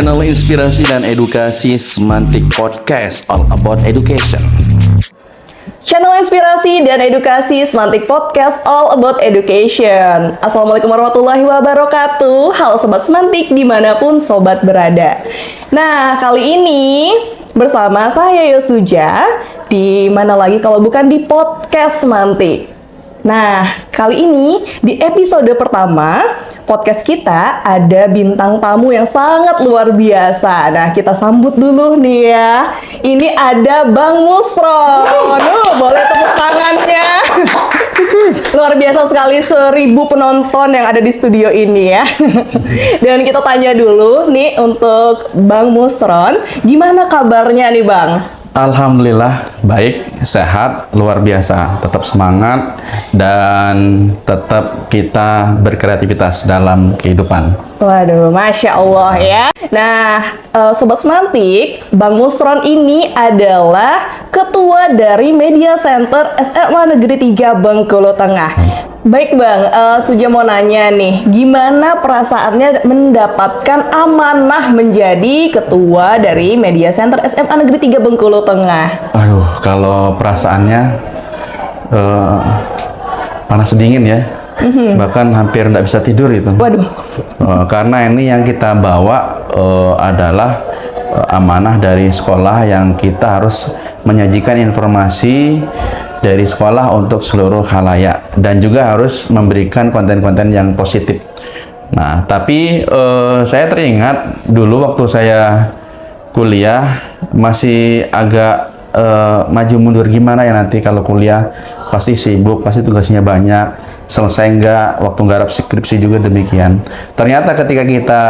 Channel inspirasi dan edukasi Semantik Podcast, all about education. Channel inspirasi dan edukasi Semantik Podcast, all about education. Assalamualaikum warahmatullahi wabarakatuh. Halo Sobat Semantik dimanapun Sobat berada. Nah, kali ini bersama saya Yosuja, di mana lagi kalau bukan di Podcast Semantik. Nah, kali ini di episode pertama podcast kita ada bintang tamu yang sangat luar biasa. Nah, kita sambut dulu nih ya. Ini ada Bang Musron. Boleh tepuk tangannya. Luar biasa sekali, 1000 penonton yang ada di studio ini ya. Dan kita tanya dulu nih untuk Bang Musron, gimana kabarnya nih Bang? Alhamdulillah baik, sehat, luar biasa, tetap semangat dan tetap kita berkreativitas dalam kehidupan. Waduh, Masya Allah ya. Nah, Sobat Semantik, Bang Musron ini adalah Ketua dari Media Center SMA Negeri 3 Bengkulu Tengah. Baik Bang, Suja mau nanya nih, gimana perasaannya mendapatkan amanah menjadi Ketua dari Media Center SMA Negeri 3 Bengkulu Tengah? Aduh, kalau perasaannya panas dingin ya. Bahkan hampir tidak bisa tidur itu. Waduh. Karena ini yang kita bawa adalah amanah dari sekolah yang kita harus menyajikan informasi dari sekolah untuk seluruh khalayak dan juga harus memberikan konten-konten yang positif. Nah, tapi saya teringat dulu waktu saya kuliah masih agak maju mundur, gimana ya nanti kalau kuliah pasti sibuk, pasti tugasnya banyak, selesai enggak, waktu nggarap skripsi juga demikian. Ternyata ketika kita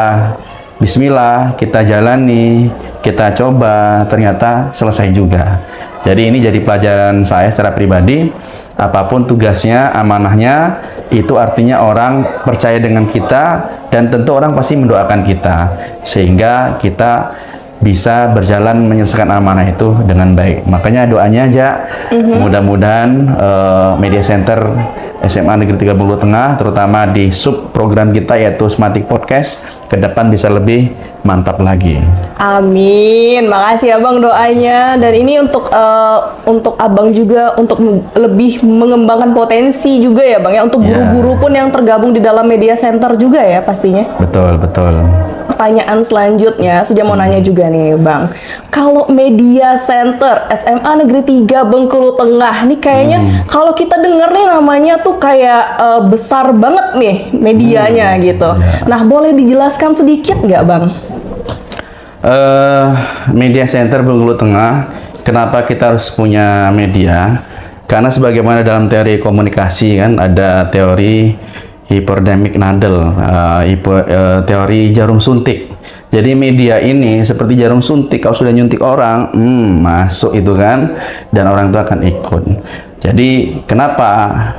bismillah, kita jalani, kita coba, ternyata selesai juga. Jadi ini jadi pelajaran saya secara pribadi, apapun tugasnya, amanahnya, itu artinya orang percaya dengan kita dan tentu orang pasti mendoakan kita sehingga kita bisa berjalan menyelesaikan amanah itu dengan baik. Makanya doanya aja, mudah-mudahan Media Center SMA Negeri 3 Bengkulu Tengah, terutama di sub program kita yaitu Semantik Podcast, ke depan bisa lebih mantap lagi. Amin, makasih Abang doanya. Dan ini untuk Abang juga untuk lebih mengembangkan potensi juga ya Bang ya, untuk guru-guru pun yang tergabung di dalam Media Center juga ya pastinya. Betul, betul. Pertanyaan selanjutnya, sudah mau nanya juga nih Bang. Kalau Media Center SMA Negeri 3 Bengkulu Tengah, nih kayaknya kalau kita denger nih namanya tuh kayak besar banget nih medianya gitu. Nah, boleh dijelaskan sedikit nggak Bang? Media Center Bengkulu Tengah, kenapa kita harus punya media? Karena sebagaimana dalam teori komunikasi kan ada teori hypodermic needle, teori jarum suntik. Jadi media ini seperti jarum suntik, kalau sudah nyuntik orang, masuk itu kan, dan orang itu akan ikut. Jadi kenapa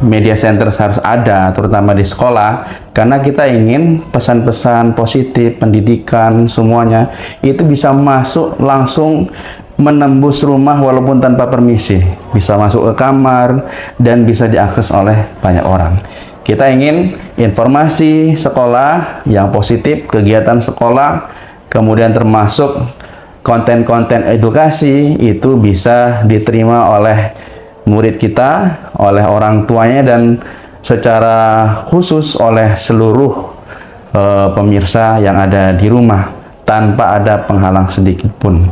Media Center harus ada, terutama di sekolah? Karena kita ingin pesan-pesan positif, pendidikan, semuanya itu bisa masuk langsung menembus rumah walaupun tanpa permisi, bisa masuk ke kamar dan bisa diakses oleh banyak orang. Kita ingin informasi sekolah yang positif, kegiatan sekolah, kemudian termasuk konten-konten edukasi itu bisa diterima oleh murid kita, oleh orang tuanya, dan secara khusus oleh seluruh pemirsa yang ada di rumah tanpa ada penghalang sedikit pun.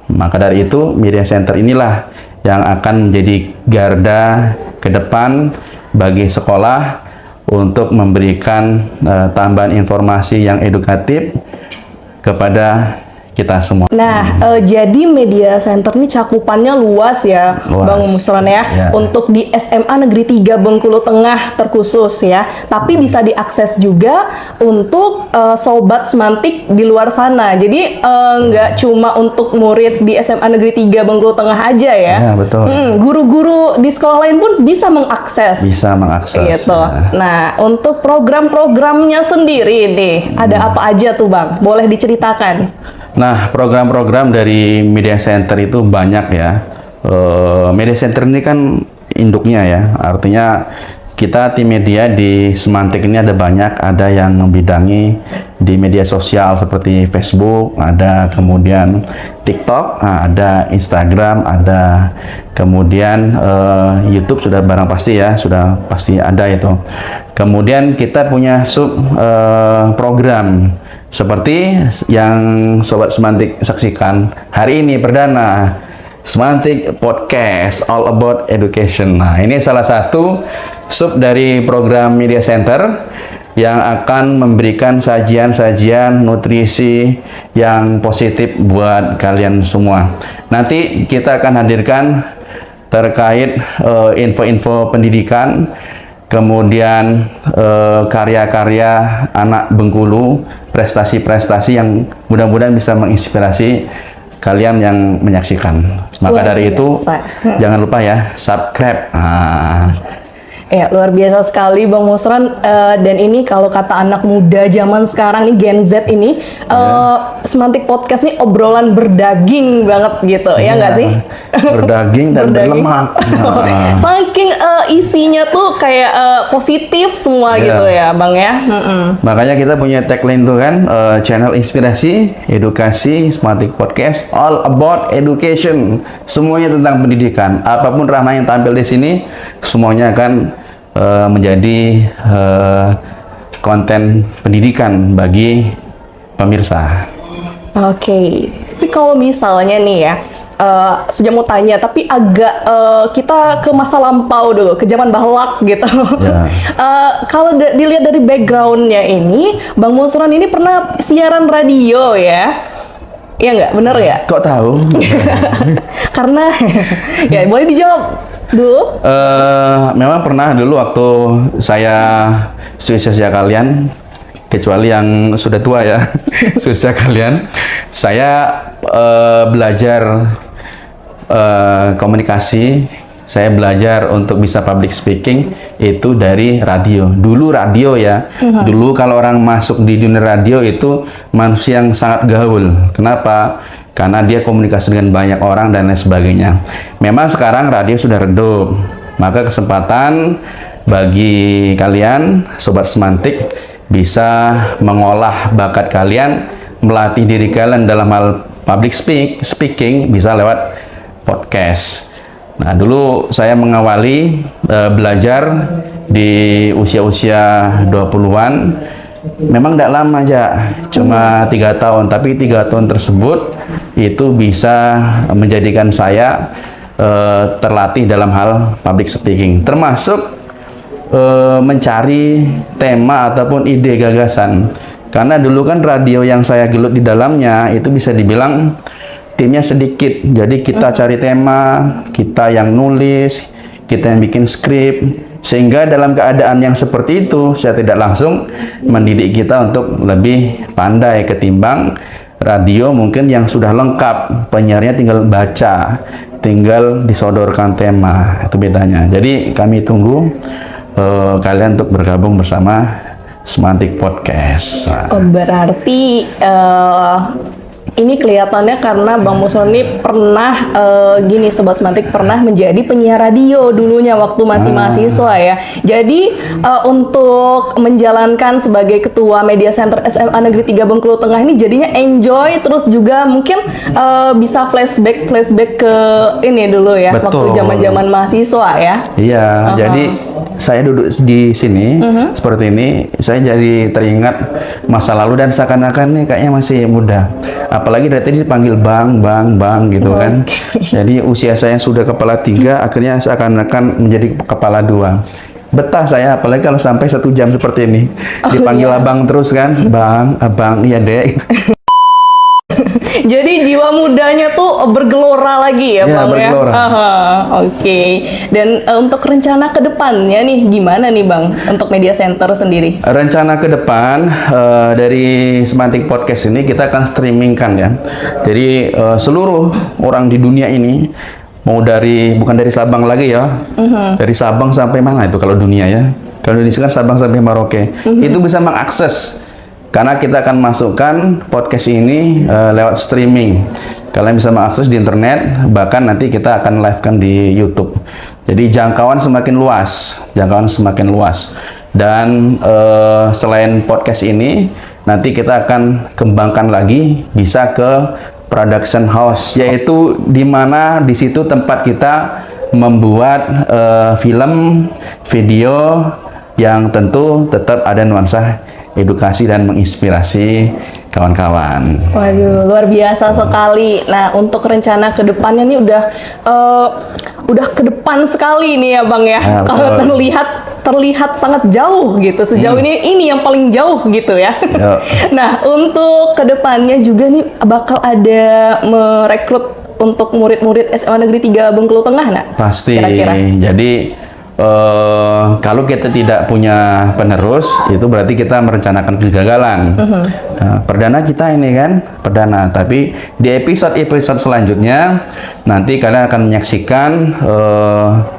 Maka dari itu Media Center inilah yang akan menjadi garda ke depan bagi sekolah untuk memberikan tambahan informasi yang edukatif kepada kita semua. Nah, jadi Media Center ini cakupannya luas ya, Bang Musron ya. Untuk di SMA Negeri 3 Bengkulu Tengah terkhusus ya. Tapi bisa diakses juga untuk Sobat Semantik di luar sana. Jadi nggak cuma untuk murid di SMA Negeri 3 Bengkulu Tengah aja ya. Ya, betul. Guru-guru di sekolah lain pun bisa mengakses. Bisa mengakses. Gitu. Nah, untuk program-programnya sendiri nih, ada apa aja tuh Bang? Boleh diceritakan? Nah, program-program dari Media Center itu banyak ya. Media Center ini kan induknya ya, artinya kita tim media di Semantik ini ada banyak, ada yang membidangi di media sosial seperti Facebook, ada kemudian TikTok, ada Instagram, ada kemudian YouTube sudah barang pasti ya, sudah pasti ada itu. Kemudian kita punya sub program seperti yang Sobat Semantik saksikan hari ini perdana. Semantik Podcast All About Education. Nah, ini salah satu sub dari program Media Center yang akan memberikan sajian-sajian nutrisi yang positif buat kalian semua. Nanti kita akan hadirkan terkait info-info pendidikan, kemudian karya-karya anak Bengkulu, prestasi-prestasi yang mudah-mudahan bisa menginspirasi kalian yang menyaksikan. Maka dari itu jangan lupa ya subscribe. Ya, luar biasa sekali Bang Musron, dan ini kalau kata anak muda zaman sekarang nih Gen Z ini, Semantik Podcast nih obrolan berdaging banget gitu, ya nggak sih? Berdaging dan berlemak. Saking isinya tuh kayak positif semua gitu ya Bang ya. Makanya kita punya tagline tuh kan, channel inspirasi, edukasi, Semantik Podcast, all about education. Semuanya tentang pendidikan. Apapun ranah yang tampil di sini, semuanya akan menjadi konten pendidikan bagi pemirsa. Oke, tapi kalau misalnya nih ya, sudah mau tanya, tapi agak kita ke masa lampau dulu, ke zaman bahlak gitu. Ya. Kalau dilihat dari backgroundnya ini, Bang Musron ini pernah siaran radio ya? Iya nggak? Bener nggak? Kok tahu? Karena, ya boleh dijawab dulu. Memang pernah dulu waktu saya seusia kalian, kecuali yang sudah tua ya, seusia kalian, saya belajar komunikasi, saya belajar untuk bisa public speaking itu dari radio. Dulu radio ya, dulu kalau orang masuk di dunia radio itu manusia yang sangat gaul. Kenapa? Karena dia komunikasi dengan banyak orang dan lain sebagainya. Memang sekarang radio sudah redup, maka kesempatan bagi kalian Sobat Semantik bisa mengolah bakat kalian, melatih diri kalian dalam hal public speaking bisa lewat podcast. Nah, dulu saya mengawali belajar di usia-usia 20-an. Memang tidak lama aja, cuma 3 tahun. Tapi 3 tahun tersebut itu bisa menjadikan saya terlatih dalam hal public speaking. Termasuk mencari tema ataupun ide gagasan. Karena dulu kan radio yang saya gelut di dalamnya itu bisa dibilang timnya sedikit, jadi kita cari tema, kita yang nulis, kita yang bikin skrip, sehingga dalam keadaan yang seperti itu saya tidak langsung mendidik kita untuk lebih pandai ketimbang radio mungkin yang sudah lengkap, penyiarnya tinggal baca, tinggal disodorkan tema, itu bedanya. Jadi kami tunggu kalian untuk bergabung bersama Semantik Podcast. Oh, berarti ini kelihatannya karena Bang Musron ini pernah gini Sobat Semantik, pernah menjadi penyiar radio dulunya waktu masih mahasiswa ya. Jadi untuk menjalankan sebagai ketua Media Center SMA Negeri 3 Bengkulu Tengah ini jadinya enjoy, terus juga mungkin bisa flashback ke ini dulu ya. Betul. Waktu zaman-zaman mahasiswa ya. Iya, jadi saya duduk di sini seperti ini, saya jadi teringat masa lalu dan seakan-akan nih kayaknya masih muda. Apalagi dari tadi dipanggil bang gitu kan. Jadi usia saya sudah kepala 3, akhirnya seakan-akan menjadi kepala 2. Betah saya, apalagi kalau sampai 1 jam seperti ini. Dipanggil abang terus kan, bang, abang, iya dek. Jadi jiwa mudanya tuh bergelora lagi ya, Bang bergelora. ya. Oke. Dan untuk rencana ke depannya nih gimana nih Bang untuk Media Center sendiri? Rencana ke depan dari Semantik Podcast ini kita akan streamingkan ya. Jadi seluruh orang di dunia ini, mau bukan dari Sabang lagi ya, dari Sabang sampai mana itu kalau dunia ya? Kalau Indonesia kan Sabang sampai Merauke, itu bisa mengakses Karena kita akan masukkan podcast ini lewat streaming. Kalian bisa mengakses di internet, bahkan nanti kita akan live-kan di YouTube. Jadi jangkauan semakin luas, Dan selain podcast ini, nanti kita akan kembangkan lagi bisa ke production house, yaitu di mana di situ tempat kita membuat film, video yang tentu tetap ada nuansa edukasi dan menginspirasi kawan-kawan. Waduh, luar biasa sekali. Nah, untuk rencana ke depannya nih udah ke depan sekali nih ya Bang ya. Ya, kalau betul. terlihat sangat jauh gitu. Sejauh ini yang paling jauh gitu ya. Yo. Nah, untuk ke depannya juga nih bakal ada merekrut untuk murid-murid SMA Negeri 3 Bengkulu Tengah, nah? Pasti. Kira-kira. Jadi kalau kita tidak punya penerus, itu berarti kita merencanakan kegagalan. Nah, perdana kita ini kan, perdana. Tapi di episode-episode selanjutnya, nanti kalian akan menyaksikan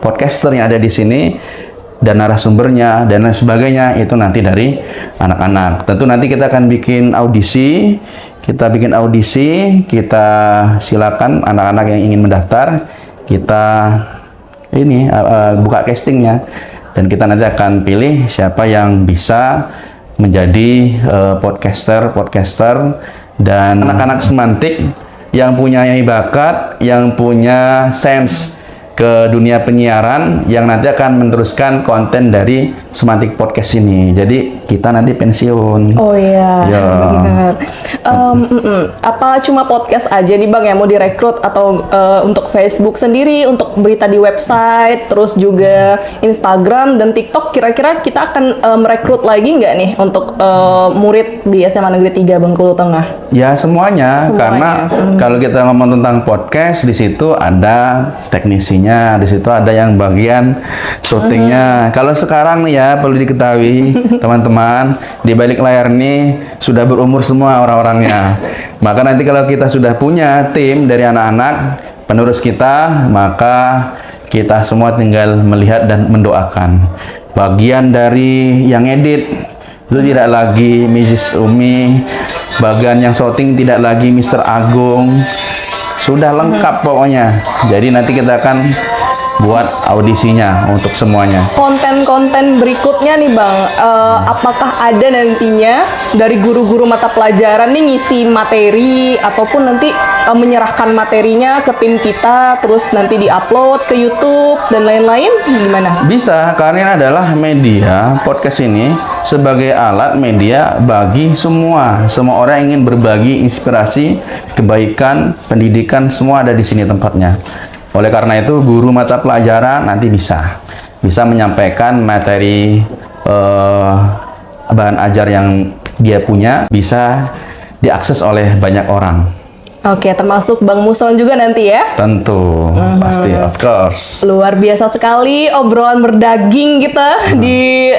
podcaster yang ada di sini dan narasumbernya dan lain sebagainya, itu nanti dari anak-anak. Tentu nanti kita akan bikin audisi. Kita silakan anak-anak yang ingin mendaftar, kita ini buka castingnya, dan kita nanti akan pilih siapa yang bisa menjadi podcaster dan anak-anak semantik yang punya bakat, yang punya sense ke dunia penyiaran, yang nanti akan meneruskan konten dari Semantik Podcast ini. Jadi kita nanti pensiun. Oh iya, Ya. benar. Apa cuma podcast aja nih Bang yang mau direkrut, atau untuk Facebook sendiri, untuk berita di website, terus juga Instagram dan TikTok, kira-kira kita akan merekrut lagi nggak nih untuk murid di SMA Negeri 3 Bengkulu Tengah? Ya semuanya. Karena kalau kita ngomong tentang podcast, di situ ada teknisinya, di situ ada yang bagian syutingnya. Kalau sekarang nih ya, perlu diketahui teman-teman, di balik layar nih sudah berumur semua orang-orangnya. Maka nanti kalau kita sudah punya tim dari anak-anak penerus kita, maka kita semua tinggal melihat dan mendoakan. Bagian dari yang edit itu tidak lagi Mrs. Umi, bagian yang syuting tidak lagi Mr. Agung, sudah lengkap pokoknya. Jadi nanti kita akan buat audisinya untuk semuanya. Konten-konten berikutnya nih Bang, apakah ada nantinya dari guru-guru mata pelajaran nih ngisi materi, ataupun nanti menyerahkan materinya ke tim kita, terus nanti diupload ke YouTube dan lain-lain, gimana? Bisa, karena ini adalah media podcast ini sebagai alat media bagi semua orang yang ingin berbagi inspirasi, kebaikan, pendidikan, semua ada di sini tempatnya. Oleh karena itu, guru mata pelajaran nanti bisa menyampaikan materi bahan ajar yang dia punya, bisa diakses oleh banyak orang. Oke, termasuk Bang Musron juga nanti ya? Tentu, pasti, of course. Luar biasa sekali obrolan berdaging kita di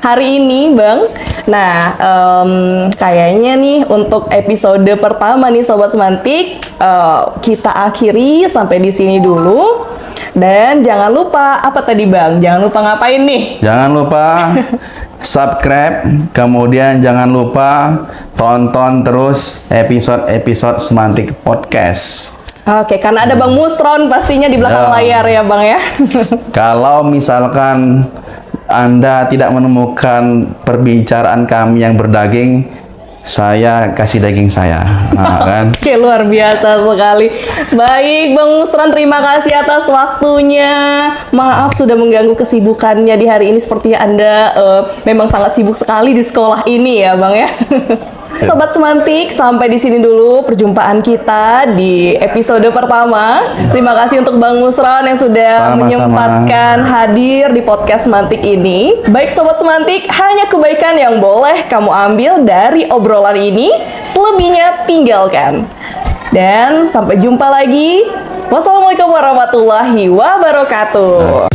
hari ini, Bang. Nah, kayaknya nih untuk episode pertama nih Sobat Semantik, kita akhiri sampai di sini dulu. Dan jangan lupa, apa tadi Bang? Jangan lupa ngapain nih? Jangan lupa subscribe, kemudian jangan lupa tonton terus episode-episode Semantik Podcast. Oke, karena ada Bang Musron pastinya di belakang layar ya Bang ya. Kalau misalkan Anda tidak menemukan perbicaraan kami yang berdaging, saya kasih daging saya. Nah, kan? Oke, luar biasa sekali. Baik, Bang Musron, terima kasih atas waktunya. Maaf sudah mengganggu kesibukannya di hari ini. Sepertinya Anda memang sangat sibuk sekali di sekolah ini ya, Bang ya. Sobat Semantik, sampai di sini dulu perjumpaan kita di episode pertama. Terima kasih untuk Bang Musron yang sudah Sama-sama. menyempatkan hadir di podcast Semantik ini. Baik Sobat Semantik, hanya kebaikan yang boleh kamu ambil dari obrolan ini, selebihnya tinggalkan. Dan sampai jumpa lagi. Wassalamualaikum warahmatullahi wabarakatuh.